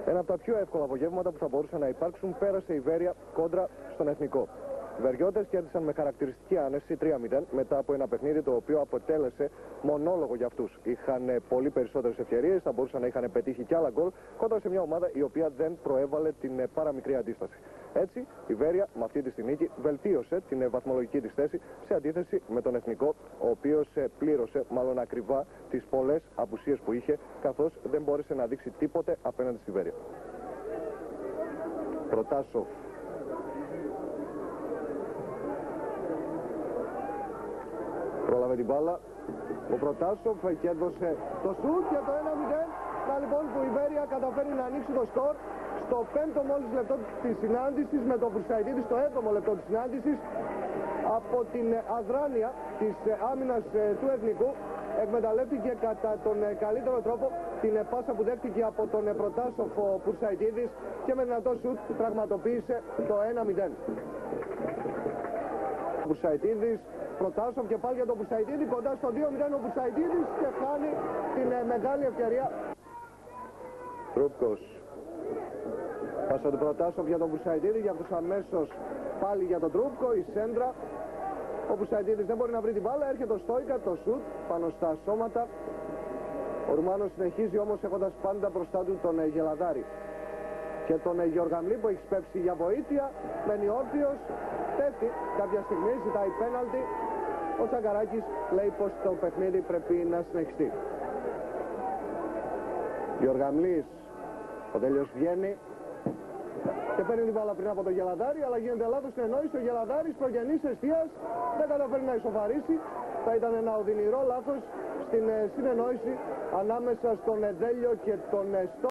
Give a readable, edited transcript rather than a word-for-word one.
Ένα από τα πιο εύκολα απογεύματα που θα μπορούσαν να υπάρξουν πέρασε η Βέρεια κόντρα στον Εθνικό. Οι Βεριώτες κέρδισαν με χαρακτηριστική άνεση 3-0 μετά από ένα παιχνίδι το οποίο αποτέλεσε μονόλογο για αυτούς. Είχαν πολύ περισσότερες ευκαιρίες, θα μπορούσαν να είχαν πετύχει κι άλλα γκολ κόντρα σε μια ομάδα η οποία δεν προέβαλε την παραμικρή αντίσταση. Έτσι, η Βέρεια με αυτή τη νίκη βελτίωσε την βαθμολογική της θέση σε αντίθεση με τον Εθνικό, ο οποίος πλήρωσε μάλλον ακριβά τις πολλές απουσίες που είχε, καθώς δεν μπόρεσε να δείξει τίποτε απέναντι στη Βέρεια. Προτάσοφ. Πρόλαβε την μπάλα. Ο Προτάσοφ και έδωσε το σουτ και το 1-0. Να λοιπόν που η Βέρεια καταφέρει να ανοίξει το σκορ στο 5ο μόλις λεπτό της συνάντησης με τον Μπουρσαϊτίδη, στο 7ο λεπτό της συνάντησης, από την αδράνεια της άμυνας του Εθνικού. Εκμεταλλεύτηκε κατά τον καλύτερο τρόπο την πάσα που δέχτηκε από τον Προτάσοφ ο Μπουρσαϊτίδης και με δυνατό σουτ πραγματοποίησε το 1-0. Ο Μπουρσαϊτίδης, Προτάσοφ και πάλι για τον Μπουρσαϊτίδη, κοντά στο 2-0 ο Μπουρσαϊτίδης και χάνει την μεγάλη ευκαιρία. Τρούπκος. Πάσα του Προτάσοφ για τον Μπουρσαϊτίδη, για αυτούς αμέσως πάλι για τον Τρούπκο, η σέντρα. Ο Μπουρσαϊτίδης δεν μπορεί να βρει την μπάλα, έρχεται ο Στόικα, το σουτ πάνω στα σώματα. Ο Ρουμάνος συνεχίζει όμως έχοντας πάντα μπροστά του τον Γελαδάρη και τον Γιοργαμλή που έχει σπεύσει για βοήθεια. Μένει όρθιος, πέφτει κάποια στιγμή, ζητάει πέναλτι. Ο Τσαγκαράκης λέει πως το παιχνίδι πρέπει να συνεχιστεί. Γιοργαμλής, ο Τέλειος βγαίνει και παίρνει την μπάλα πριν από τον Γελαδάρη, αλλά γίνεται λάθος στην ενόηση. Ο Γελαδάρης προγενής εστίας δεν καταφέρει να ισοφαρίσει. Θα ήταν ένα οδυνηρό λάθος στην συνεννόηση ανάμεσα στον Δέλιο και τον Στό.